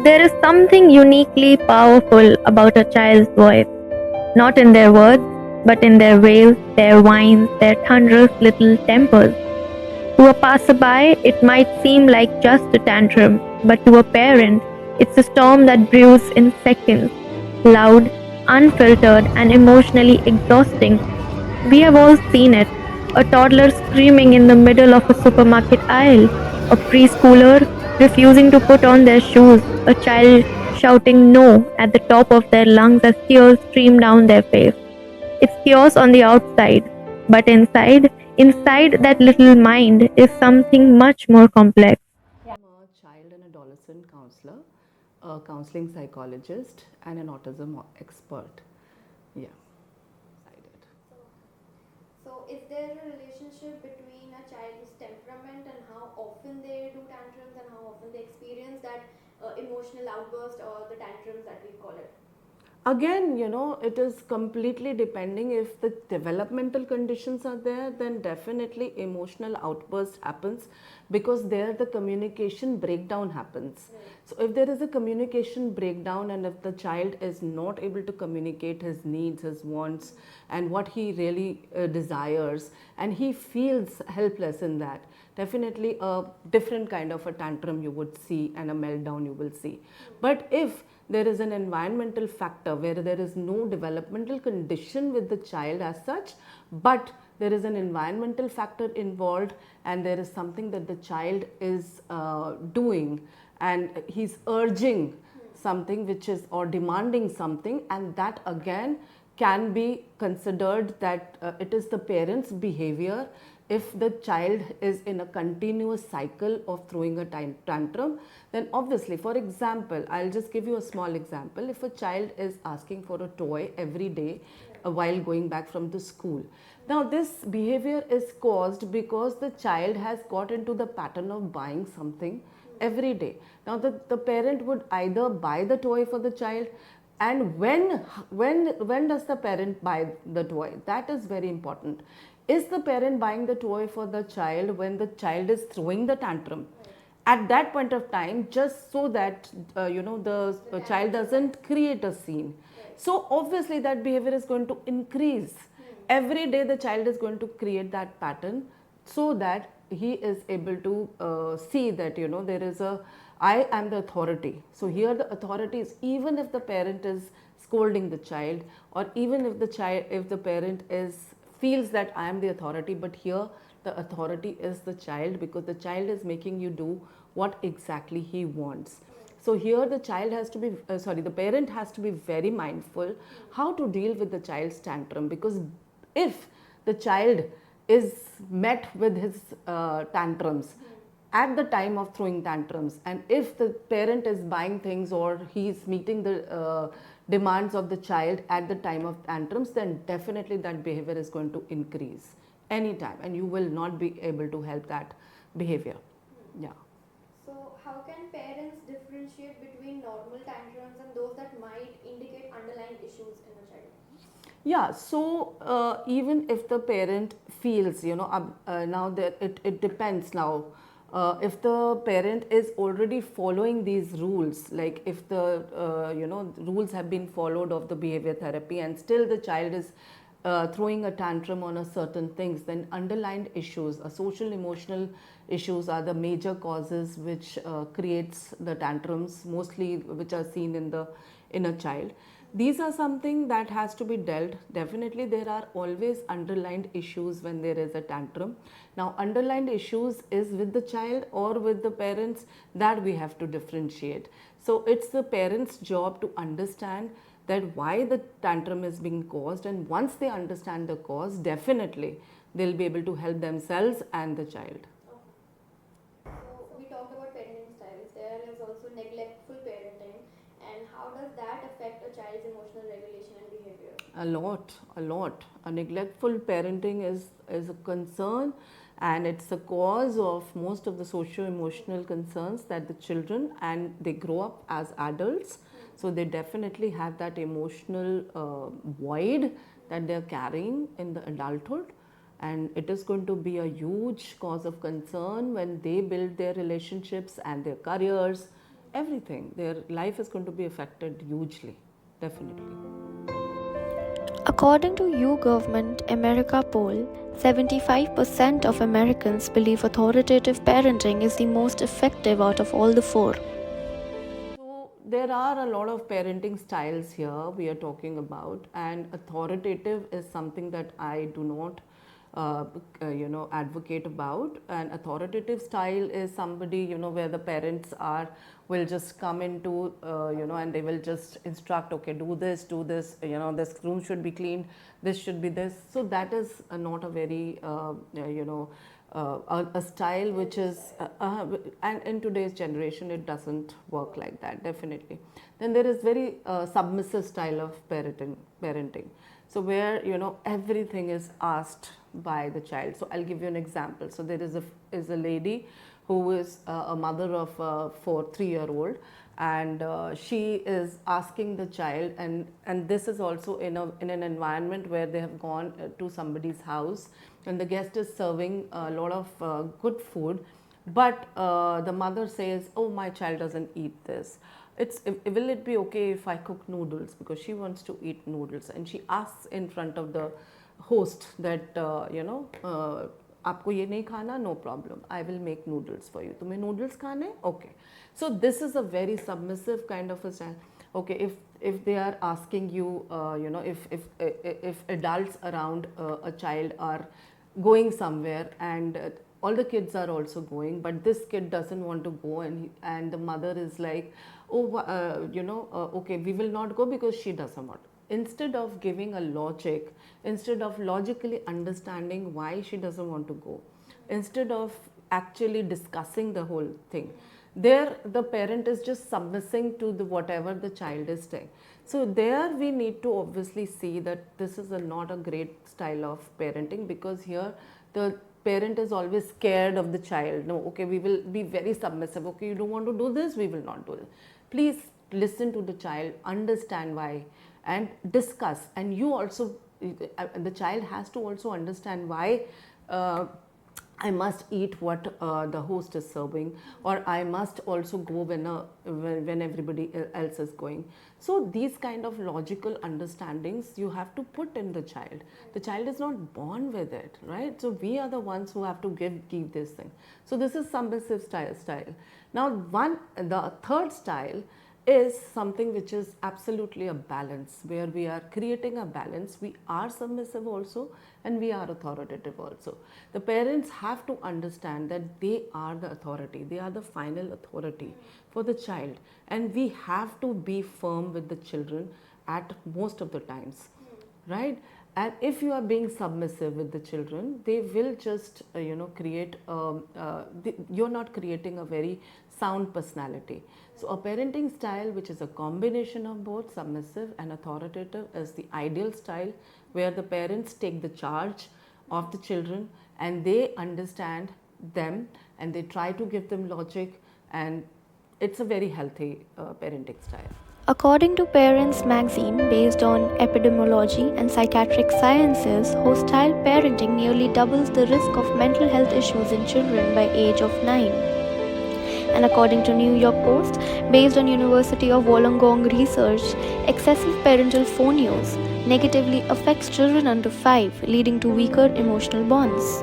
There is something uniquely powerful about a child's voice, not in their words, but in their wails, their whines, their thunderous little tempers. To a passerby, it might seem like just a tantrum, but to a parent, it's a storm that brews in seconds, loud, unfiltered, and emotionally exhausting. We have all seen it, a toddler screaming in the middle of a supermarket aisle, a preschooler refusing to put on their shoes, a child shouting no at the top of their lungs as tears stream down their face. It's chaos on the outside, but inside that little mind is something much more complex. I'm a child and adolescent counselor, a counseling psychologist, and an autism expert. Yeah, I did. So, is there a relationship between a child's temperament and how often they do tantrums and how often they experience that emotional outburst or the tantrums that we call it? Again, it is completely depending. If the developmental conditions are there, then definitely emotional outburst happens, because there the communication breakdown happens. So if there is a communication breakdown, and if the child is not able to communicate his needs, his wants, and what he really desires, and he feels helpless in that, definitely a different kind of a tantrum you would see, and a meltdown you will see. But if there is an environmental factor where there is no developmental condition with the child as such, but there is an environmental factor involved, and there is something that the child is doing, and he's urging something which is, or demanding something, and that again can be considered that it is the parent's behavior. If the child is in a continuous cycle of throwing a tantrum, then obviously, for example, I'll just give you a small example. If a child is asking for a toy every day while going back from the school, now this behavior is caused because the child has got into the pattern of buying something every day. Now the parent would either buy the toy for the child, and when does the parent buy the toy? That is very important. Is the parent buying the toy for the child when the child is throwing the tantrum? At that point of time, just so that the child doesn't create a scene. So obviously that behavior is going to increase. Every day the child is going to create that pattern, so that he is able to see that there is a, I am the authority. So here the authority is, even if the parent is scolding the child, or even if the parent is feels that I am the authority, but here the authority is the child, because the child is making you do what exactly he wants. So here the child has to be the parent has to be very mindful how to deal with the child's tantrum, because if the child is met with his tantrums at the time of throwing tantrums, and if the parent is buying things, or he is meeting the demands of the child at the time of tantrums, then definitely that behavior is going to increase anytime, and you will not be able to help that behavior. Yeah. So, how can parents differentiate between normal tantrums and those that might indicate underlying issues in a child? Yeah, so even if the parent feels, now that it depends now. If the parent is already following these rules, like if the rules have been followed of the behavior therapy, and still the child is throwing a tantrum on a certain things, then underlying issues, social emotional issues are the major causes which creates the tantrums, mostly which are seen in a child. These are something that has to be dealt. Definitely there are always underlined issues when there is a tantrum. Now underlined issues is with the child or with the parents, that we have to differentiate. So it's the parents job to understand that why the tantrum is being caused, and once they understand the cause, definitely they'll be able to help themselves and the child. So, we talked about parenting styles. There is also neglectful parenting, and how does that affect a child's emotional regulation and behavior? A lot, a lot. A neglectful parenting is a concern, and it's a cause of most of the socio-emotional concerns that the children, and they grow up as adults. So they definitely have that emotional void that they're carrying in the adulthood, and it is going to be a huge cause of concern when they build their relationships and their careers everything. Their life is going to be affected hugely, definitely. According to YouGovernment America poll, 75% of Americans believe authoritative parenting is the most effective out of all the four. So there are a lot of parenting styles here we are talking about, and authoritative is something that I do not advocate about. An authoritative style is somebody, where the parents will just come into, and they will just instruct, okay, do this, this room should be cleaned, this should be this. So that is not a very, a style which is, and in today's generation, it doesn't work like that, definitely. Then there is very submissive style of parenting. So where, everything is asked by the child. So I'll give you an example. So there is a lady who is a mother of a 3-year-old, and she is asking the child, and this is also in an environment where they have gone to somebody's house, and the guest is serving a lot of good food, but the mother says, oh, my child doesn't eat this. Will it be okay if I cook noodles, because she wants to eat noodles, and she asks in front of the host that आपको ये नहीं खाना, no problem, I will make noodles for you. तुम्हें noodles खाने, okay. So this is a very submissive kind of a style. Okay, if they are asking you, if adults around a child are going somewhere, and all the kids are also going, but this kid doesn't want to go, and the mother is like, oh, okay, we will not go because she doesn't want. Instead of giving a logic, instead of logically understanding why she doesn't want to go, instead of actually discussing the whole thing, there the parent is just submitting to whatever the child is saying. So there we need to obviously see that this is not a great style of parenting, because here the parent is always scared of the child. No, okay, we will be very submissive. Okay, you don't want to do this, we will not do it. Please listen to the child, understand why, and discuss. And you also, the child has to also understand why I must eat what the host is serving, or I must also go when everybody else is going. So these kind of logical understandings you have to put in the child. The child is not born with it, right? So we are the ones who have to give this thing. So this is submissive style. Now the third style is something which is absolutely a balance, where we are creating a balance. We are submissive also, and we are authoritative also. The parents have to understand that they are the authority, they are the final authority for the child, and we have to be firm with the children at most of the times, right? And if you are being submissive with the children, they will just create you're not creating a very sound personality. So a parenting style which is a combination of both submissive and authoritative is the ideal style, where the parents take the charge of the children and they understand them and they try to give them logic, and it's a very healthy parenting style. According to Parents magazine, based on epidemiology and psychiatric sciences, hostile parenting nearly doubles the risk of mental health issues in children by age of 9. And according to New York Post, based on University of Wollongong research, excessive parental phone use negatively affects children under 5, leading to weaker emotional bonds.